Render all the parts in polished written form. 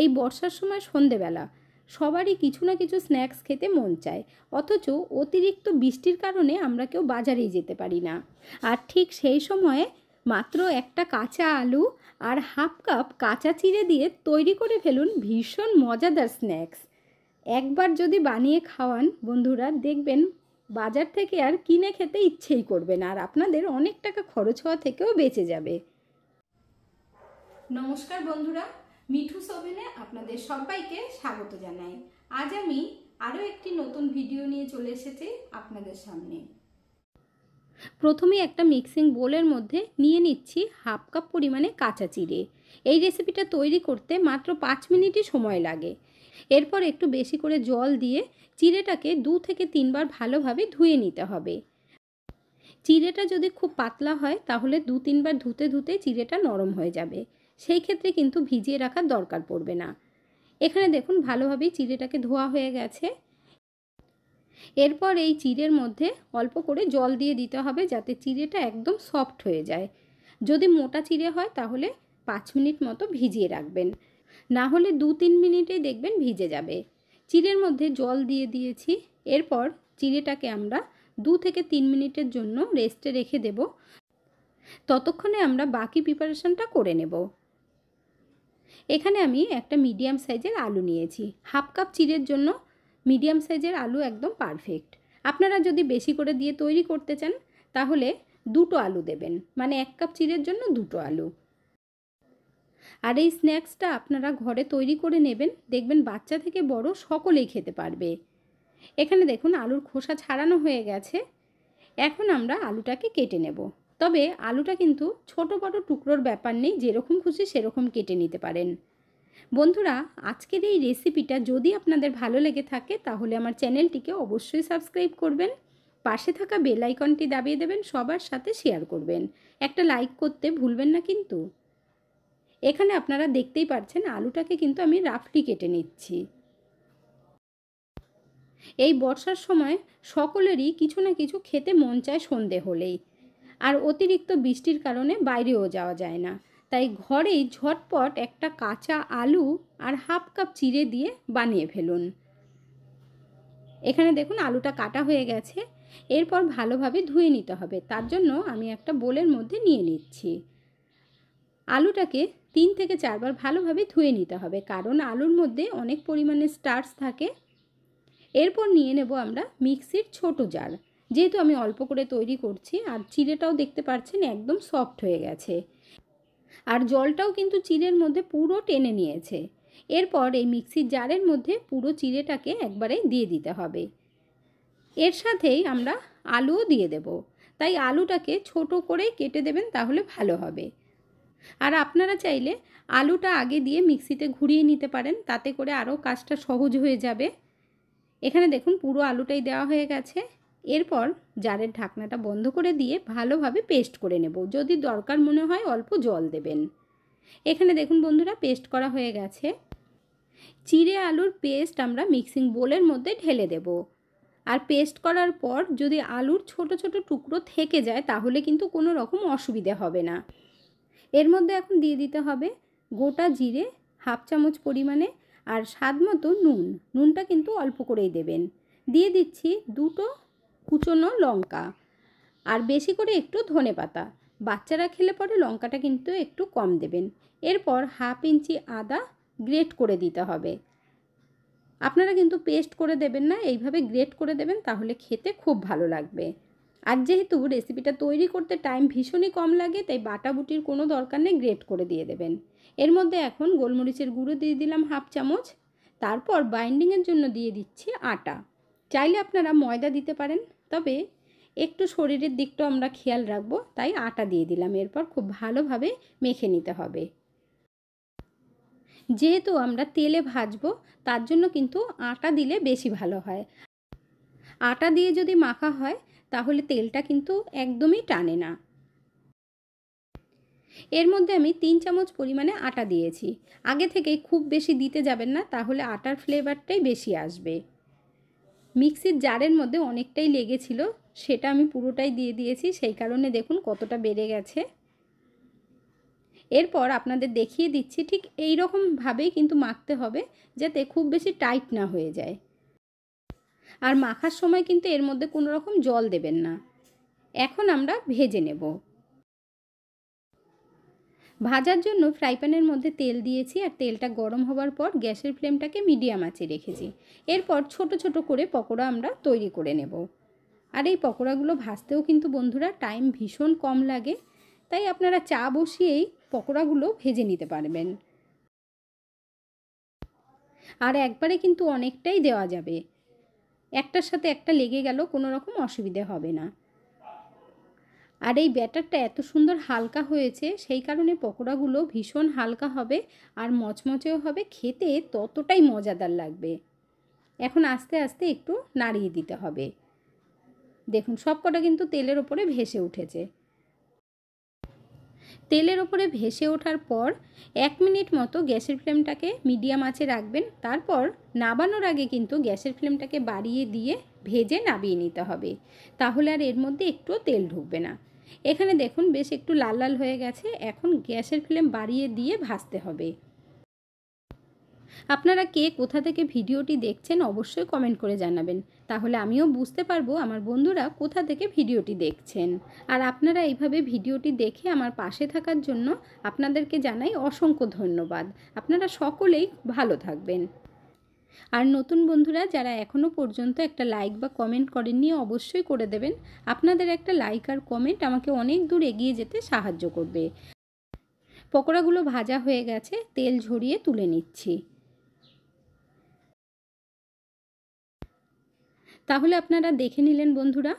এই বর্ষার সময় সন্ধেবেলা সবারই কিছু না কিছু স্ন্যাক্স খেতে মন চায়, অথচ অতিরিক্ত বৃষ্টির কারণে আমরা কেউ বাজারেই যেতে পারি না। আর ঠিক সেই সময়ে মাত্র একটা কাঁচা আলু আর হাফ কাপ কাঁচা চিড়ে দিয়ে তৈরি করে ফেলুন ভীষণ মজাদার স্ন্যাক্স। একবার যদি বানিয়ে খাওয়ান বন্ধুরা, দেখবেন বাজার থেকে আর কিনে খেতে ইচ্ছেই করবে না, আর আপনাদের অনেক টাকা খরচ হওয়া থেকেও বেঁচে যাবে। নমস্কার বন্ধুরা, মিঠুস ওভেনে আপনাদের সবাইকে স্বাগত জানাই। আজ আমি আরও একটি নতুন ভিডিও নিয়ে চলে এসেছি আপনাদের সামনে। প্রথমে একটা মিক্সিং বোলের মধ্যে নিয়ে নিচ্ছি হাফ কাপ পরিমাণে কাঁচা চিড়ে। এই রেসিপিটা তৈরি করতে মাত্র 5 মিনিটই সময় লাগে। এরপর একটু বেশি করে জল দিয়ে চিড়েটাকে 2 থেকে 3 বার ভালোভাবে ধুয়ে নিতে হবে। চিড়েটা যদি খুব পাতলা হয় তাহলে 2-3 বার ধুতে ধুতে চিড়েটা নরম হয়ে যাবে, সেই ক্ষেত্রে কিন্তু ভিজিয়ে রাখার দরকার পড়বে না। এখানে দেখুন ভালোভাবেই চিড়েটাকে ধোয়া হয়ে গেছে। এরপর এই চিড়ের মধ্যে অল্প করে জল দিয়ে দিতে হবে যাতে চিড়েটা একদম সফট হয়ে যায়। যদি মোটা চিড়ে হয় তাহলে 5 মিনিট মতো ভিজিয়ে রাখবেন, না হলে 2-3 মিনিটেই দেখবেন ভিজে যাবে। চিড়ের মধ্যে জল দিয়ে দিয়েছি। এরপর চিড়েটাকে আমরা 2 থেকে 3 মিনিটের জন্য রেস্টে রেখে দেব। ততক্ষণে আমরা বাকি প্রিপারেশনটা করে নেব। এখানে আমি একটা মিডিয়াম সাইজের আলু নিয়েছি। হাফ কাপ চিড়ের জন্য মিডিয়াম সাইজের আলু একদম পারফেক্ট। আপনারা যদি বেশি করে দিয়ে তৈরি করতে চান তাহলে 2টো আলু দেবেন, মানে 1 কাপ চিড়ের জন্য 2টো আলু। আর এই স্ন্যাক্সটা আপনারা ঘরে তৈরি করে নেবেন, দেখবেন বাচ্চা থেকে বড় সকলেই খেতে পারবে। এখানে দেখুন আলুর খোসা ছাড়ানো হয়ে গেছে। এখন আমরা আলুটাকে কেটে নেব। তবে আলুটা কিন্তু ছোট বড় টুকরোর ব্যাপার নেই, যেরকম খুশি সেরকম কেটে নিতে পারেন। বন্ধুরা, আজকের এই রেসিপিটা যদি আপনাদের ভালো লেগে থাকে তাহলে আমার চ্যানেলটিকে অবশ্যই সাবস্ক্রাইব করবেন, পাশে থাকা বেল আইকনটি দাবিয়ে দেবেন, সবার সাথে শেয়ার করবেন, একটা লাইক করতে ভুলবেন না কিন্তু। এখানে আপনারা দেখতেই পাচ্ছেন আলুটাকে কিন্তু আমি রাফলি কেটে নিচ্ছি। এই বর্ষার সময় সকলেরই কিছু না কিছু খেতে মন চায় সন্ধে হলেই, আর অতিরিক্ত বৃষ্টির কারণে বাইরেও যাওয়া যায় না, তাই ঘরেই ঝটপট একটা কাঁচা আলু আর হাফ কাপ চিড়ে দিয়ে বানিয়ে ফেলুন। এখানে দেখুন আলুটা কাটা হয়ে গেছে। এরপর ভালোভাবে ধুয়ে নিতে হবে, তার জন্য আমি একটা বোলের মধ্যে নিয়ে নিচ্ছি। আলুটাকে 3 থেকে 4 বার ভালোভাবে ধুয়ে নিতে হবে, কারণ আলুর মধ্যে অনেক পরিমাণে স্টার্চ থাকে। এরপর নিয়ে নেব আমরা মিক্সির ছোট জার। যেহেতু আমি অল্প করে তৈরি করছি আর চিড়েটাও দেখতে পাচ্ছেন একদম সফট হয়ে গেছে, আর জলটাও কিন্তু চিড়ের মধ্যে পুরো টেনে নিয়েছে। এরপর এই মিক্সির জারের মধ্যে পুরো চিড়েটাকে একবারে দিয়ে দিতে হবে। এর সাথেই আমরা আলুও দিয়ে দেব, তাই আলুটাকে ছোট করে কেটে দেবেন, তাহলে ভালো হবে। আর আপনারা চাইলে আলুটা আগে দিয়ে মিক্সিতে ঘুরিয়ে নিতে পারেন, তাতে করে আরও কাজটা সহজ হয়ে যাবে। এখানে দেখুন পুরো আলুটাই দেওয়া হয়ে গেছে। এরপর জারের ঢাকনাটা বন্ধ করে দিয়ে ভালোভাবে পেস্ট করে নেব, যদি দরকার মনে হয় অল্প জল দেবেন। এখানে দেখুন বন্ধুরা পেস্ট করা হয়ে গেছে। চিড়ে আলুর পেস্ট আমরা মিক্সিং বোলের মধ্যে ঢেলে দেব। আর পেস্ট করার পর যদি আলুর ছোট ছোট টুকরো থেকে যায় তাহলে কিন্তু কোনো রকম অসুবিধা হবে না। এর মধ্যে এখন দিয়ে দিতে হবে গোটা জিরে হাফ চামচ পরিমাণে, আর স্বাদ মতো নুন। নুনটা কিন্তু অল্প করেই দেবেন। দিয়ে দিচ্ছি 2টো কুচনো লঙ্কা, আর বেশি করে একটু ধনেপাতা। বাচ্চারা খেলে পরে লঙ্কাটা কিন্তু একটু কম দেবেন। এরপর হাফ ইঞ্চি আদা গ্রেট করে দিতে হবে। আপনারা কিন্তু পেস্ট করে দেবেন না, এইভাবে গ্রেট করে দেবেন, তাহলে খেতে খুব ভালো লাগবে। আর যেহেতু রেসিপিটা তৈরি করতে টাইম ভীষণই কম লাগে, তাই বাটাবুটির কোনো দরকার নেই, গ্রেট করে দিয়ে দেবেন। এর মধ্যে এখন গোলমরিচের গুঁড়ো দিয়ে দিলাম হাফ চামচ। তারপর বাইন্ডিংয়ের জন্য দিয়ে দিচ্ছি আটা। চাইলে আপনারা ময়দা দিতে পারেন, তবে একটু শরীরের দিকটাও আমরা খেয়াল রাখবো, তাই আটা দিয়ে দিলাম। এরপর খুব ভালোভাবে মেখে নিতে হবে। যেহেতু আমরা তেলে ভাজবো তার জন্য কিন্তু আটা দিলে বেশি ভালো হয়। আটা দিয়ে যদি মাখা হয় তাহলে তেলটা কিন্তু একদমই টানে না। এর মধ্যে আমি 3 চামচ পরিমাণে আটা দিয়েছি। আগে থেকেই খুব বেশি দিতে যাবেন না, তাহলে আটার ফ্লেভারটাই বেশি আসবে। মিক্সির জারের মধ্যে অনেকটাই লেগেছিল, সেটা আমি পুরোটাই দিয়ে দিয়েছি, সেই কারণে দেখুন কতটা বেড়ে গেছে। এরপর আপনাদের দেখিয়ে দিচ্ছি, ঠিক এই রকমভাবেই কিন্তু মাখতে হবে, যাতে খুব বেশি টাইট না হয়ে যায়। আর মাখার সময় কিন্তু এর মধ্যে কোনো রকম জল দেবেন না। এখন আমরা ভেজে নেব। ভাজার জন্য ফ্রাই প্যানের মধ্যে তেল দিয়েছি, আর তেলটা গরম হওয়ার পর গ্যাসের ফ্লেমটাকে মিডিয়াম আঁচে রেখেছি। এরপর ছোট ছোট করে পকোড়া আমরা তৈরি করে নেব। আর এই পকোড়াগুলো ভাজতেও কিন্তু বন্ধুরা টাইম ভীষণ কম লাগে, তাই আপনারা চা বসিয়েই পকোড়াগুলো ভেজে নিতে পারবেন। আর একবারে কিন্তু অনেকটাই দেওয়া যাবে, একটার সাথে একটা লেগে গেল কোনো রকম অসুবিধে হবে না। আর এই ব্যাটারটা এত সুন্দর হালকা হয়েছে, সেই কারণে পকোড়াগুলো ভীষণ হালকা হবে আর মচমচেও হবে, খেতে ততটাই মজাদার লাগবে। এখন আস্তে আস্তে একটু নাড়িয়ে দিতে হবে। দেখুন সবকটা কিন্তু তেলের ওপরে ভেসে উঠেছে। তেলের ওপরে ভেসে ওঠার পর 1 মিনিট মতো গ্যাসের ফ্লেমটাকে মিডিয়াম আঁচে রাখবেন। তারপর নাবানোর আগে কিন্তু গ্যাসের ফ্লেমটাকে বাড়িয়ে দিয়ে ভেজে নাবিয়ে নিতে হবে, তাহলে আর এর মধ্যে একটুও তেল ঢুকবে না। এখানে দেখুন বেশ একটু লাল লাল হয়ে গেছে, এখন গ্যাসের ফ্লেম বাড়িয়ে দিয়ে ভাজতে হবে। আপনারা কে কোথা থেকে ভিডিওটি দেখছেন অবশ্যই কমেন্ট করে জানাবেন, তাহলে আমিও বুঝতে পারবো আমার বন্ধুরা কোথা থেকে ভিডিওটি দেখছেন। আর আপনারা এইভাবে ভিডিওটি দেখে আমার পাশে থাকার জন্য আপনাদেরকে জানাই অসংখ্য ধন্যবাদ। আপনারা সকলেই ভালো থাকবেন। আর নতুন বন্ধুরা যারা এখনও পর্যন্ত একটা লাইক বা কমেন্ট করেননি অবশ্যই করে দেবেন। আপনাদের একটা লাইক আর কমেন্ট আমাকে অনেক দূর এগিয়ে যেতে সাহায্য করবে। পকোড়াগুলো ভাজা হয়ে গেছে, তেল ঝরিয়ে তুলে নিচ্ছি। তাহলে আপনারা দেখে নিলেন বন্ধুরা,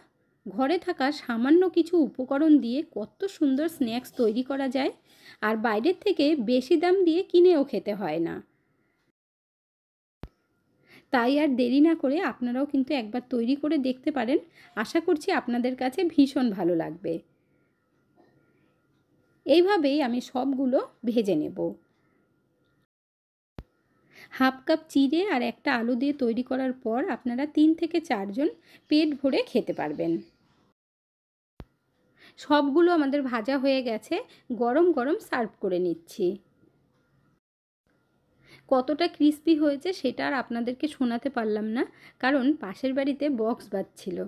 ঘরে থাকা সামান্য কিছু উপকরণ দিয়ে কত সুন্দর স্ন্যাক্স তৈরি করা যায়, আর বাইরের থেকে বেশি দাম দিয়ে কিনেও খেতে হয় না। তাই আর দেরি না করে আপনারাও কিন্তু একবার তৈরি করে দেখতে পারেন। আশা করছি আপনাদের কাছে ভীষণ ভালো লাগবে। এইভাবেই আমি সবগুলো ভেজে নেব। হাফ কাপ চিড়ে আর একটা আলু দিয়ে তৈরি করার পর আপনারা 3 থেকে 4 জন পেট ভরে খেতে পারবেন। সবগুলো আমাদের ভাজা হয়ে গেছে, গরম গরম সার্ভ করে নিচ্ছি। কতটা ক্রিস্পি হয়েছে সেটা আর আপনাদেরকে শোনাতে পারলাম না, কারণ পাশের বাড়িতে বক্স বাজছিল,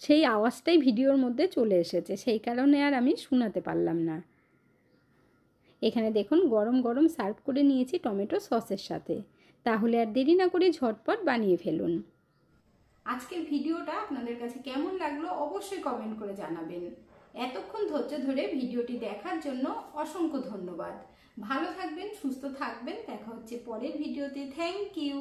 সেই আওয়াজটাই ভিডিওর মধ্যে চলে এসেছে, সেই কারণে আর আমি শোনাতে পারলাম না। এখানে দেখুন গরম গরম সার্ভ করে নিয়েছি টমেটো সসের সাথে। তাহলে আর দেরি না করে ঝটপট বানিয়ে ফেলুন। আজকের ভিডিওটা আপনাদের কাছে কেমন লাগলো অবশ্যই কমেন্ট করে জানাবেন। এতক্ষণ ধৈর্য ধরে ভিডিওটি দেখার জন্য অসংখ্য ধন্যবাদ। ভালো থাকবেন, সুস্থ থাকবেন, দেখা হচ্ছে পরের ভিডিওতে। Thank you.